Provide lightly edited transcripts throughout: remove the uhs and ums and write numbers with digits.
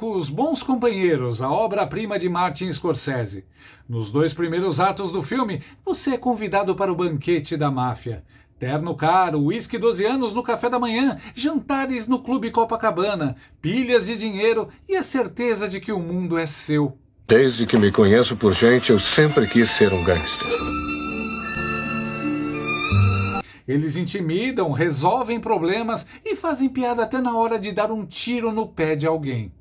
Os Bons Companheiros, a obra-prima de Martin Scorsese. Nos 2 primeiros atos do filme, você é convidado para o banquete da máfia. Terno caro, uísque 12 anos no café da manhã, jantares no Clube Copacabana, pilhas de dinheiro e a certeza de que o mundo é seu. Desde que me conheço por gente, eu sempre quis ser um gangster. Eles intimidam, resolvem problemas e fazem piada até na hora de dar um tiro no pé de alguém.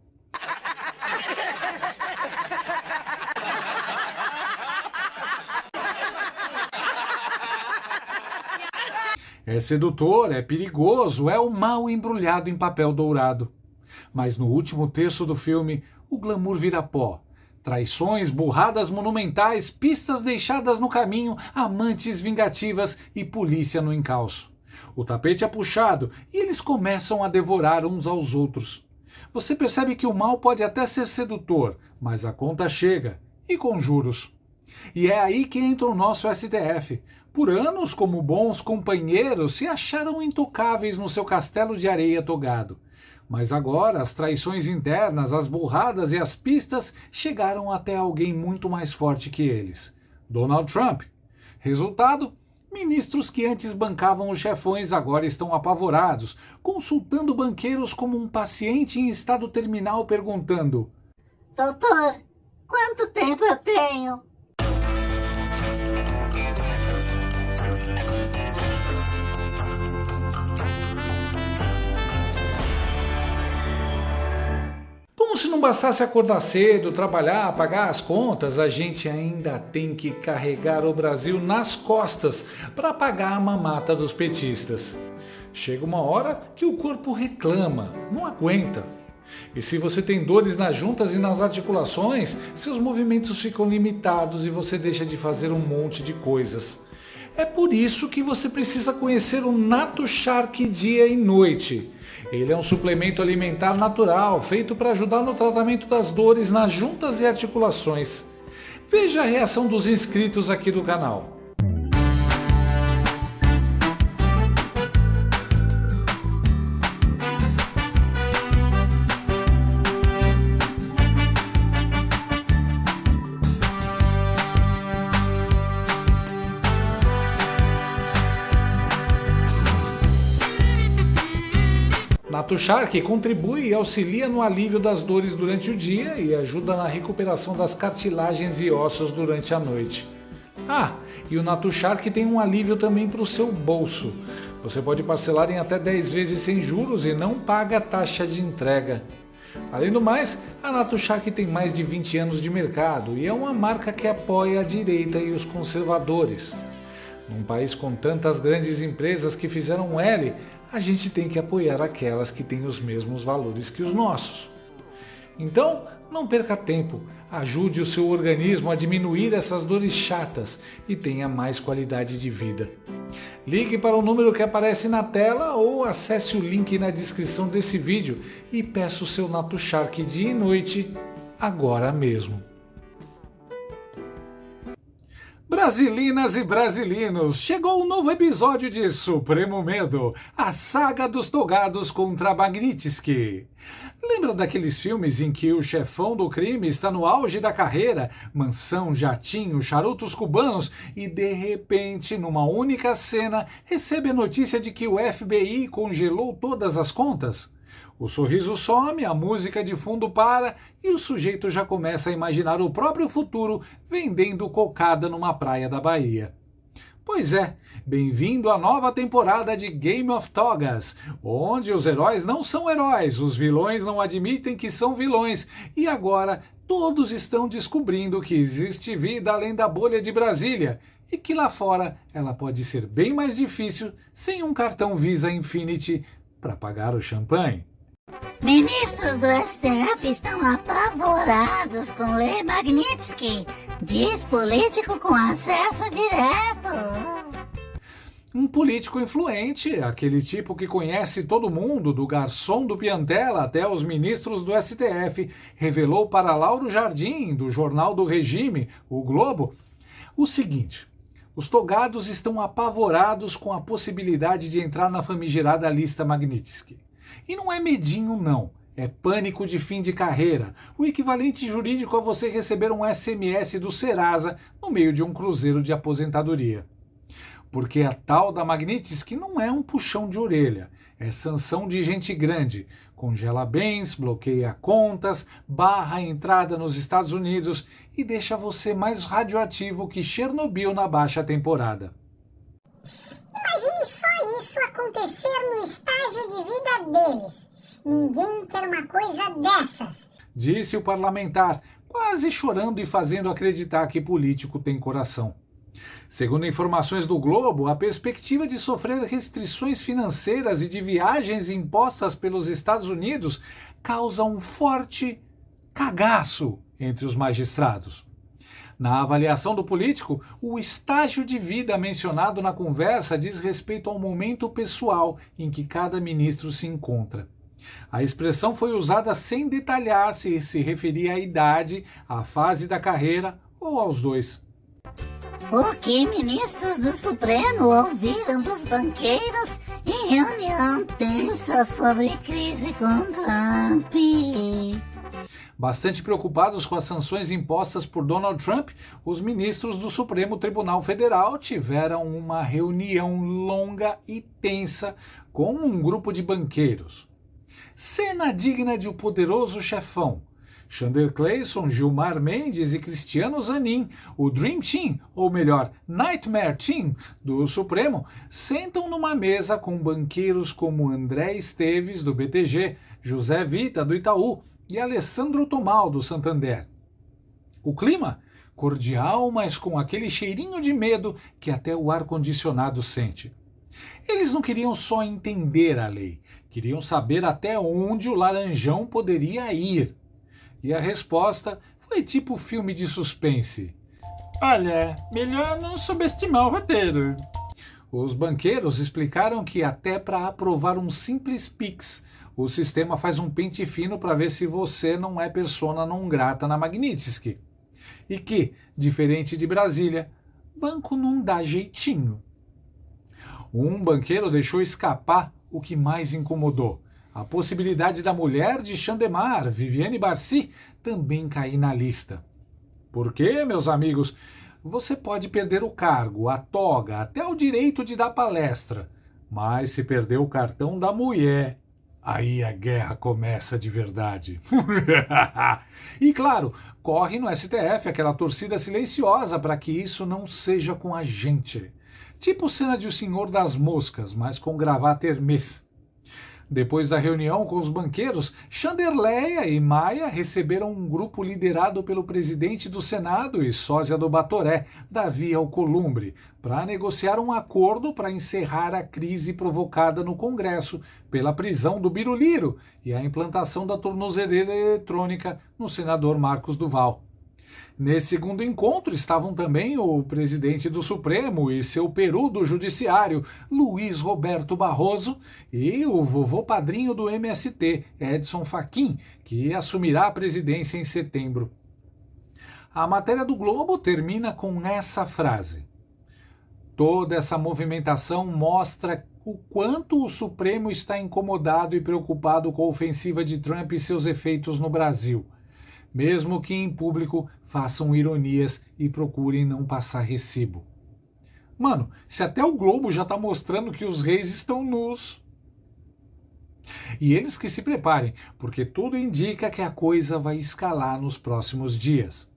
É sedutor, é perigoso, é o mal embrulhado em papel dourado. Mas no último terço do filme, o glamour vira pó. Traições, burradas monumentais, pistas deixadas no caminho, amantes vingativas e polícia no encalço. O tapete é puxado e eles começam a devorar uns aos outros. Você percebe que o mal pode até ser sedutor, mas a conta chega, e com juros. E é aí que entra o nosso STF. Por anos, como bons companheiros, se acharam intocáveis no seu castelo de areia togado. Mas agora as traições internas, as burradas e as pistas chegaram até alguém muito mais forte que eles. Donald Trump. Resultado? Ministros que antes bancavam os chefões agora estão apavorados, consultando banqueiros como um paciente em estado terminal perguntando: Doutor, quanto tempo eu tenho? Como se não bastasse acordar cedo, trabalhar, pagar as contas, a gente ainda tem que carregar o Brasil nas costas para pagar a mamata dos petistas. Chega uma hora que o corpo reclama, não aguenta. E se você tem dores nas juntas e nas articulações, seus movimentos ficam limitados e você deixa de fazer um monte de coisas. É por isso que você precisa conhecer o Nato Shark dia e noite. Ele é um suplemento alimentar natural, feito para ajudar no tratamento das dores nas juntas e articulações. Veja a reação dos inscritos aqui do canal. Nato Shark contribui e auxilia no alívio das dores durante o dia e ajuda na recuperação das cartilagens e ossos durante a noite. Ah, e o Nato Shark tem um alívio também para o seu bolso. Você pode parcelar em até 10 vezes sem juros e não paga taxa de entrega. Além do mais, a Nato Shark tem mais de 20 anos de mercado e é uma marca que apoia a direita e os conservadores. Num país com tantas grandes empresas que fizeram L, a gente tem que apoiar aquelas que têm os mesmos valores que os nossos. Então, não perca tempo, ajude o seu organismo a diminuir essas dores chatas e tenha mais qualidade de vida. Ligue para o número que aparece na tela ou acesse o link na descrição desse vídeo e peça o seu Nato Shark dia e noite, agora mesmo. Brasilinas e brasilinos, chegou um novo episódio de Supremo Medo, a saga dos togados contra Magnitsky. Lembra daqueles filmes em que o chefão do crime está no auge da carreira, mansão, jatinho, charutos cubanos e de repente, numa única cena, recebe a notícia de que o FBI congelou todas as contas? O sorriso some, a música de fundo para e o sujeito já começa a imaginar o próprio futuro vendendo cocada numa praia da Bahia. Pois é, bem-vindo à nova temporada de Game of Togas, onde os heróis não são heróis, os vilões não admitem que são vilões e agora todos estão descobrindo que existe vida além da bolha de Brasília e que lá fora ela pode ser bem mais difícil sem um cartão Visa Infinity para pagar o champanhe. Ministros do STF estão apavorados com Lei Magnitsky, diz político com acesso direto. Um político influente, aquele tipo que conhece todo mundo, do garçom do Piantela até os ministros do STF, revelou para Lauro Jardim, do jornal do Regime, o Globo, o seguinte: os togados estão apavorados com a possibilidade de entrar na famigerada lista Magnitsky. E não é medinho não, É pânico de fim de carreira, o equivalente jurídico a você receber um SMS do Serasa no meio de um cruzeiro de aposentadoria. Porque a tal da Magnitsky não é um puxão de orelha, é sanção de gente grande, congela bens, bloqueia contas, barra a entrada nos Estados Unidos e deixa você mais radioativo que Chernobyl na baixa temporada. Imagine só isso acontecer no estágio de vida deles. Ninguém quer uma coisa dessas, Disse o parlamentar, quase chorando e fazendo acreditar que político tem coração. Segundo informações do Globo, a perspectiva de sofrer restrições financeiras e de viagens impostas pelos Estados Unidos causa um forte cagaço entre os magistrados. Na avaliação do político, o estágio de vida mencionado na conversa diz respeito ao momento pessoal em que cada ministro se encontra. A expressão foi usada sem detalhar se referia à idade, à fase da carreira ou aos dois. O que ministros do Supremo ouviram dos banqueiros em reunião tensa sobre crise com Trump? Bastante preocupados com as sanções impostas por Donald Trump, os ministros do Supremo Tribunal Federal tiveram uma reunião longa e tensa com um grupo de banqueiros. Cena digna de O Poderoso Chefão. Chandler Clayson, Gilmar Mendes e Cristiano Zanin, o Dream Team, ou melhor, Nightmare Team do Supremo, sentam numa mesa com banqueiros como André Esteves, do BTG, José Vita, do Itaú e Alessandro Tomal, do Santander. O clima? Cordial, mas com aquele cheirinho de medo que até o ar-condicionado sente. Eles não queriam só entender a lei, queriam saber até onde o Laranjão poderia ir. E a resposta foi tipo filme de suspense. Olha, melhor não subestimar o roteiro. Os banqueiros explicaram que até para aprovar um simples Pix, o sistema faz um pente fino para ver se você não é persona não grata na Magnitsky. E que, diferente de Brasília, banco não dá jeitinho. Um banqueiro deixou escapar o que mais incomodou. A possibilidade da mulher de Chandemar, Viviane Barcy, também cair na lista. Porque, meus amigos, você pode perder o cargo, a toga, até o direito de dar palestra. Mas se perder o cartão da mulher, aí a guerra começa de verdade. E claro, corre no STF aquela torcida silenciosa para que isso não seja com a gente. Tipo cena de O Senhor das Moscas, mas com gravata Hermès. Depois da reunião com os banqueiros, Chanderleia e Maia receberam um grupo liderado pelo presidente do Senado e sósia do Batoré, Davi Alcolumbre, para negociar um acordo para encerrar a crise provocada no Congresso pela prisão do Biruliro e a implantação da tornozeleira eletrônica no senador Marcos Duval. Nesse segundo encontro estavam também o presidente do Supremo e seu peru do Judiciário, Luiz Roberto Barroso, e o vovô padrinho do MST, Edson Fachin, que assumirá a presidência em setembro. A matéria do Globo termina com essa frase. Toda essa movimentação mostra o quanto o Supremo está incomodado e preocupado com a ofensiva de Trump e seus efeitos no Brasil. Mesmo que em público façam ironias e procurem não passar recibo. Mano, se até o Globo já tá mostrando que os reis estão nus. E eles que se preparem, porque tudo indica que a coisa vai escalar nos próximos dias.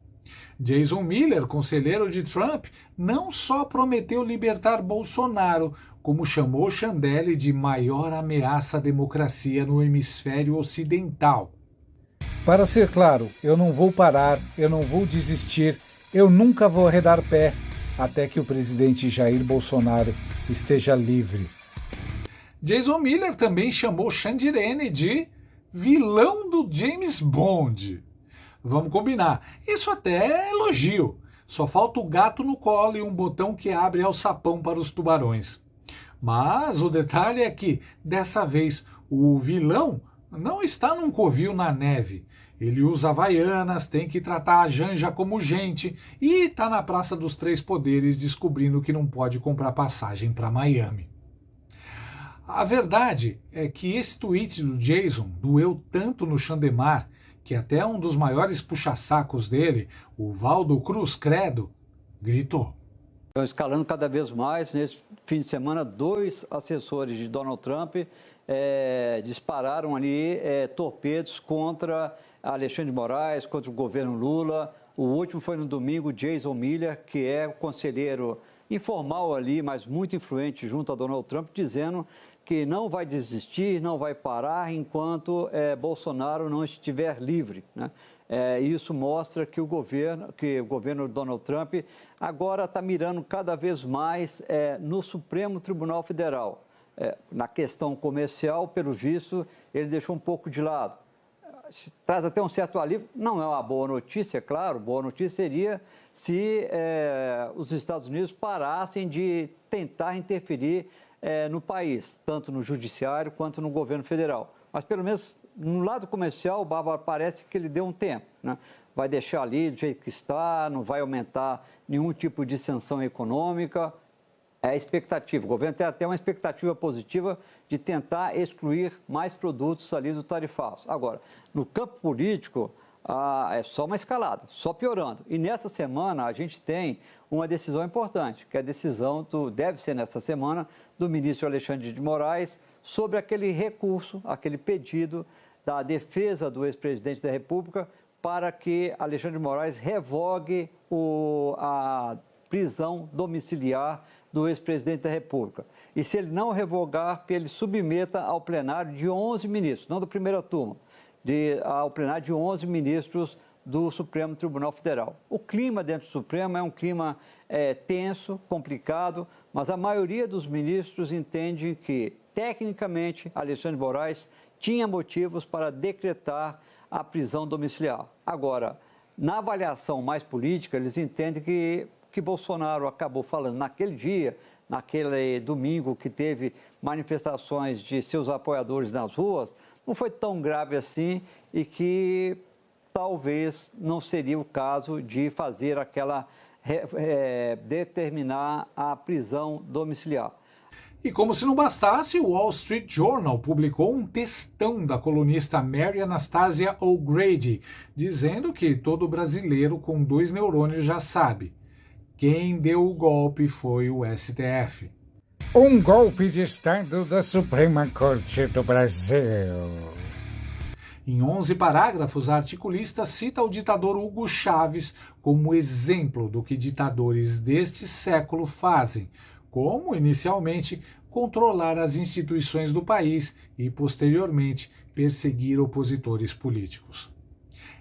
Jason Miller, conselheiro de Trump, não só prometeu libertar Bolsonaro, como chamou Chandelle de maior ameaça à democracia no hemisfério ocidental. Para ser claro, eu não vou parar, eu não vou desistir, eu nunca vou arredar pé até que o presidente Jair Bolsonaro esteja livre. Jason Miller também chamou Chandirene de vilão do James Bond. Vamos combinar, isso até é elogio. Só falta o gato no colo e um botão que abre alçapão para os tubarões. Mas o detalhe é que, dessa vez, o vilão não está num covil na neve. Ele usa havaianas, tem que tratar a Janja como gente e está na Praça dos Três Poderes descobrindo que não pode comprar passagem para Miami. A verdade é que esse tweet do Jason doeu tanto no Xandemar que até um dos maiores puxa-sacos dele, o Valdo Cruz Credo, gritou. Estão escalando cada vez mais. Nesse fim de semana, 2 assessores de Donald Trump dispararam ali torpedos contra Alexandre de Moraes, contra o governo Lula. O último foi no domingo, Jason Miller, que é o conselheiro informal ali, mas muito influente junto a Donald Trump, dizendo que não vai desistir, não vai parar enquanto Bolsonaro não estiver livre, né? Isso mostra que o governo Donald Trump agora está mirando cada vez mais no Supremo Tribunal Federal. Na questão comercial, pelo visto, ele deixou um pouco de lado. Traz até um certo alívio. Não é uma boa notícia, claro. Boa notícia seria se os Estados Unidos parassem de tentar interferir no país, tanto no judiciário quanto no governo federal. Mas, pelo menos, no lado comercial, Bárbara, parece que ele deu um tempo, né? Vai deixar ali do jeito que está, não vai aumentar nenhum tipo de sanção econômica. É a expectativa. O governo tem até uma expectativa positiva de tentar excluir mais produtos ali do tarifaço. Agora, no campo político, é só uma escalada, só piorando. E nessa semana a gente tem uma decisão importante, que é a decisão, deve ser nessa semana, do ministro Alexandre de Moraes, sobre aquele recurso, aquele pedido da defesa do ex-presidente da República para que Alexandre de Moraes revogue a prisão domiciliar do ex-presidente da República. E se ele não revogar, que ele submeta ao plenário de 11 ministros, não da primeira turma, ao plenário de 11 ministros do Supremo Tribunal Federal. O clima dentro do Supremo é um clima tenso, complicado, mas a maioria dos ministros entende que, tecnicamente, Alexandre de Moraes tinha motivos para decretar a prisão domiciliar. Agora, na avaliação mais política, eles entendem que Bolsonaro acabou falando naquele dia, naquele domingo que teve manifestações de seus apoiadores nas ruas, não foi tão grave assim e que talvez não seria o caso de fazer determinar a prisão domiciliar. E como se não bastasse, o Wall Street Journal publicou um textão da colunista Mary Anastasia O'Grady, dizendo que todo brasileiro com 2 neurônios já sabe. Quem deu o golpe foi o STF. Um golpe de Estado da Suprema Corte do Brasil. Em 11 parágrafos, a articulista cita o ditador Hugo Chávez como exemplo do que ditadores deste século fazem, como, inicialmente, controlar as instituições do país e, posteriormente, perseguir opositores políticos.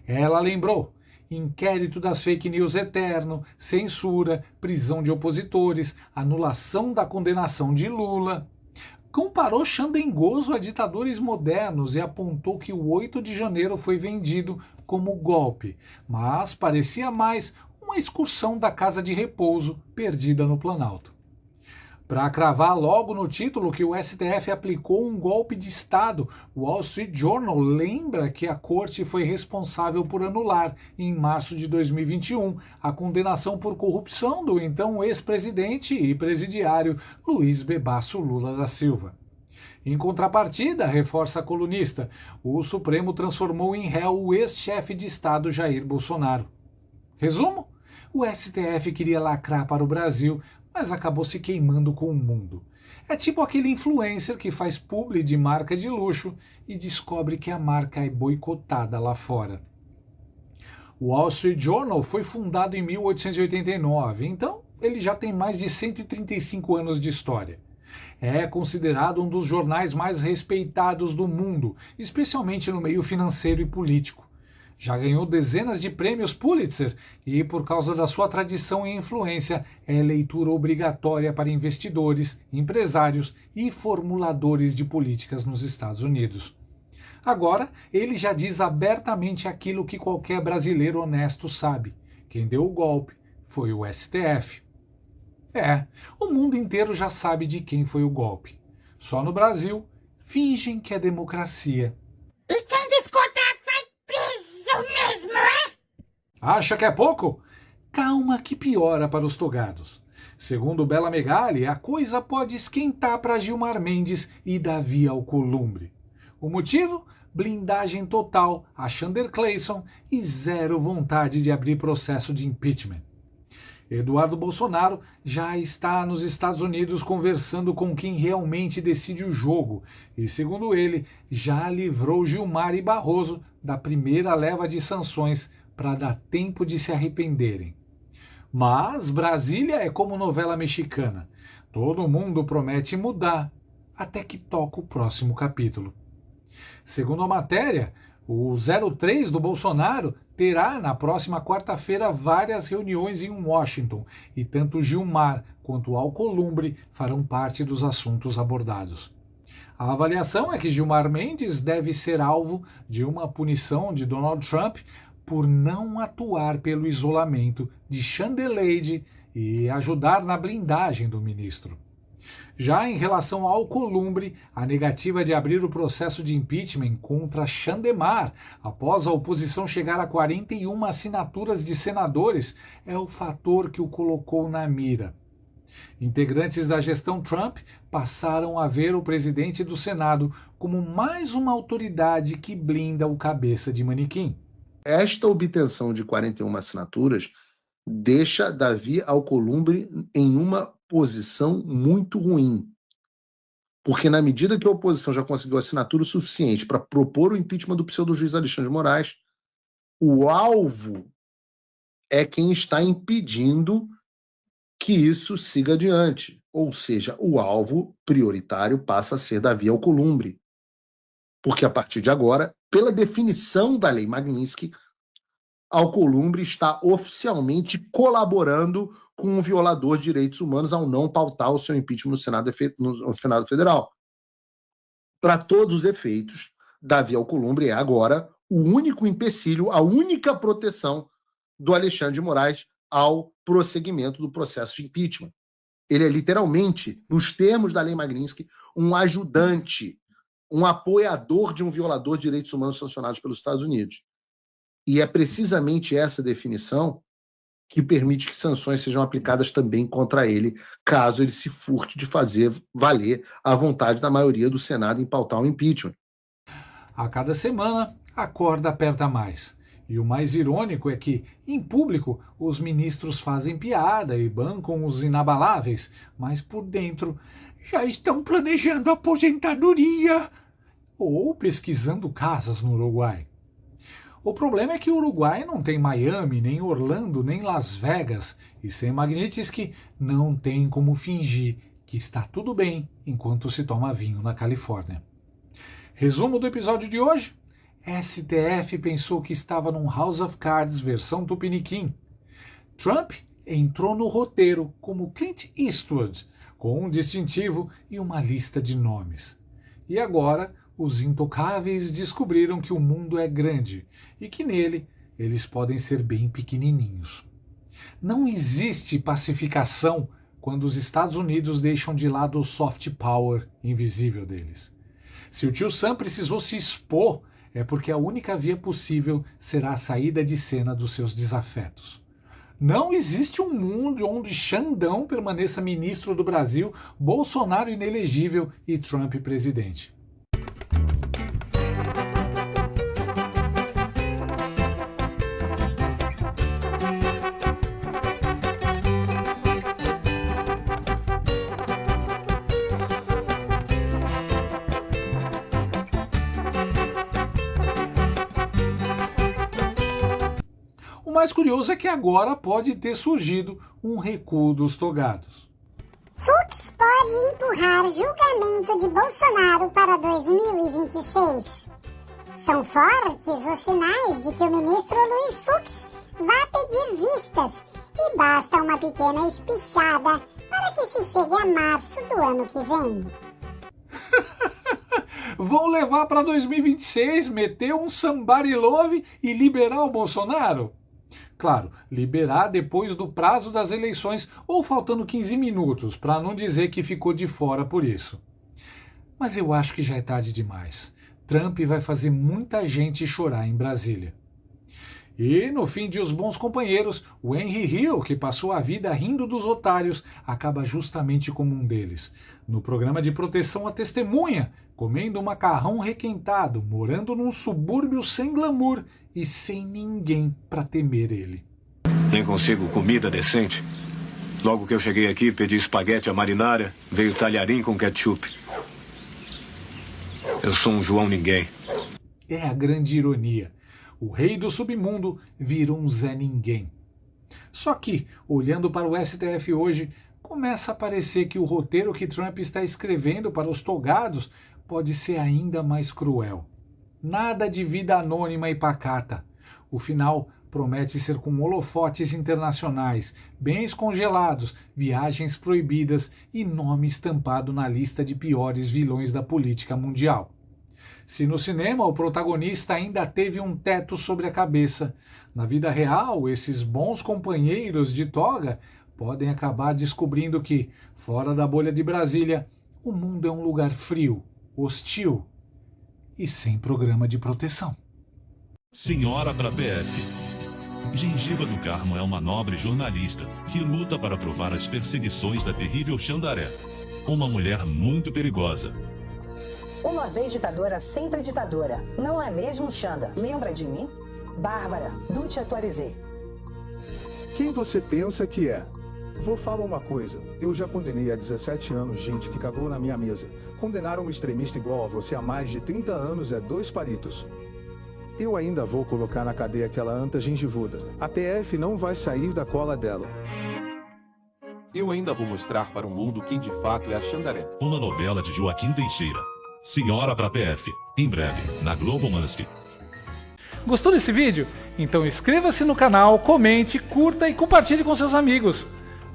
Ela lembrou: inquérito das fake news eterno, censura, prisão de opositores, anulação da condenação de Lula. Comparou Xandengoso a ditadores modernos e apontou que o 8 de janeiro foi vendido como golpe, mas parecia mais uma excursão da casa de repouso perdida no Planalto. Para cravar logo no título que o STF aplicou um golpe de Estado, o Wall Street Journal lembra que a corte foi responsável por anular, em março de 2021, a condenação por corrupção do então ex-presidente e presidiário Luiz Bebasso Lula da Silva. Em contrapartida, reforça a colunista, o Supremo transformou em réu o ex-chefe de Estado Jair Bolsonaro. Resumo? O STF queria lacrar para o Brasil, mas acabou se queimando com o mundo. É tipo aquele influencer que faz publi de marca de luxo e descobre que a marca é boicotada lá fora. O Wall Street Journal foi fundado em 1889, então ele já tem mais de 135 anos de história. É considerado um dos jornais mais respeitados do mundo, especialmente no meio financeiro e político. Já ganhou dezenas de prêmios Pulitzer e, por causa da sua tradição e influência, é leitura obrigatória para investidores, empresários e formuladores de políticas nos Estados Unidos. Agora, ele já diz abertamente aquilo que qualquer brasileiro honesto sabe. Quem deu o golpe foi o STF. O mundo inteiro já sabe de quem foi o golpe. Só no Brasil, fingem que é democracia. E quem discordar vai preso mesmo, é? Acha que é pouco? Calma que piora para os togados. Segundo Bela Megali, a coisa pode esquentar para Gilmar Mendes e Davi Alcolumbre. O motivo? Blindagem total a Chandler Clayson e zero vontade de abrir processo de impeachment. Eduardo Bolsonaro já está nos Estados Unidos conversando com quem realmente decide o jogo e, segundo ele, já livrou Gilmar e Barroso da primeira leva de sanções para dar tempo de se arrependerem. Mas Brasília é como novela mexicana. Todo mundo promete mudar, até que toca o próximo capítulo. Segundo a matéria, o 03 do Bolsonaro terá na próxima quarta-feira várias reuniões em Washington e tanto Gilmar quanto Alcolumbre farão parte dos assuntos abordados. A avaliação é que Gilmar Mendes deve ser alvo de uma punição de Donald Trump por não atuar pelo isolamento de Chandler e ajudar na blindagem do ministro. Já em relação ao Alcolumbre, a negativa de abrir o processo de impeachment contra Chandemar, após a oposição chegar a 41 assinaturas de senadores, é o fator que o colocou na mira. Integrantes da gestão Trump passaram a ver o presidente do Senado como mais uma autoridade que blinda o cabeça de manequim. Esta obtenção de 41 assinaturas deixa Davi Alcolumbre em uma posição muito ruim. Porque na medida que a oposição já conseguiu assinatura suficiente para propor o impeachment do pseudo-juiz Alexandre de Moraes, o alvo é quem está impedindo que isso siga adiante. Ou seja, o alvo prioritário passa a ser Davi Alcolumbre. Porque a partir de agora, pela definição da lei Magnitsky, Alcolumbre está oficialmente colaborando com um violador de direitos humanos ao não pautar o seu impeachment no Senado Federal. Para todos os efeitos, Davi Alcolumbre é agora o único empecilho, a única proteção do Alexandre de Moraes ao prosseguimento do processo de impeachment. Ele é literalmente, nos termos da lei Magnitsky, um ajudante, um apoiador de um violador de direitos humanos sancionados pelos Estados Unidos. E é precisamente essa definição que permite que sanções sejam aplicadas também contra ele, caso ele se furte de fazer valer a vontade da maioria do Senado em pautar um impeachment. A cada semana, a corda aperta mais. E o mais irônico é que, em público, os ministros fazem piada e bancam os inabaláveis, mas por dentro já estão planejando a aposentadoria ou pesquisando casas no Uruguai. O problema é que o Uruguai não tem Miami, nem Orlando, nem Las Vegas, e sem Magnitsky não tem como fingir que está tudo bem enquanto se toma vinho na Califórnia. Resumo do episódio de hoje: STF pensou que estava num House of Cards versão Tupiniquim. Trump entrou no roteiro como Clint Eastwood, com um distintivo e uma lista de nomes. E agora os intocáveis descobriram que o mundo é grande e que nele eles podem ser bem pequenininhos. Não existe pacificação quando os Estados Unidos deixam de lado o soft power invisível deles. Se o tio Sam precisou se expor, é porque a única via possível será a saída de cena dos seus desafetos. Não existe um mundo onde Xandão permaneça ministro do Brasil, Bolsonaro inelegível e Trump presidente. O mais curioso é que agora pode ter surgido um recuo dos togados. Fux pode empurrar julgamento de Bolsonaro para 2026. São fortes os sinais de que o ministro Luiz Fux vai pedir vistas e basta uma pequena espichada para que se chegue a março do ano que vem. Vão levar para 2026, meter um somebody love e liberar o Bolsonaro? Claro, liberar depois do prazo das eleições ou faltando 15 minutos, para não dizer que ficou de fora por isso. Mas eu acho que já é tarde demais. Trump vai fazer muita gente chorar em Brasília. E no fim de Os Bons Companheiros, o Henry Hill, que passou a vida rindo dos otários, acaba justamente como um deles. No programa de proteção à testemunha, comendo um macarrão requentado, morando num subúrbio sem glamour e sem ninguém para temer ele. Nem consigo comida decente. Logo que eu cheguei aqui, pedi espaguete à marinara, veio talharim com ketchup. Eu sou um João Ninguém. É a grande ironia. O rei do submundo virou um Zé Ninguém. Só que, olhando para o STF hoje, começa a parecer que o roteiro que Trump está escrevendo para os togados pode ser ainda mais cruel. Nada de vida anônima e pacata. O final promete ser com holofotes internacionais, bens congelados, viagens proibidas e nome estampado na lista de piores vilões da política mundial. Se no cinema o protagonista ainda teve um teto sobre a cabeça, na vida real esses bons companheiros de toga podem acabar descobrindo que, fora da bolha de Brasília, o mundo é um lugar frio, hostil e sem programa de proteção. Senhora para PF. Gengiva do Carmo é uma nobre jornalista que luta para provar as perseguições da terrível Xandaré, uma mulher muito perigosa. Uma vez ditadora, sempre ditadora. Não é mesmo, Xanda? Lembra de mim? Bárbara, do Te Atualizei. Quem você pensa que é? Vou falar uma coisa. Eu já condenei há 17 anos gente que cagou na minha mesa. Condenar um extremista igual a você há mais de 30 anos é 2 palitos. Eu ainda vou colocar na cadeia aquela anta gengivuda. A PF não vai sair da cola dela. Eu ainda vou mostrar para o mundo quem de fato é a Xandaré. Uma novela de Joaquim Teixeira. Senhora para PF. Em breve, na Globo Musc. Gostou desse vídeo? Então inscreva-se no canal, comente, curta e compartilhe com seus amigos.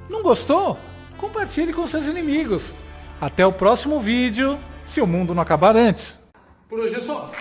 Não gostou? Compartilhe com seus inimigos. Até o próximo vídeo, se o mundo não acabar antes. Por hoje é só.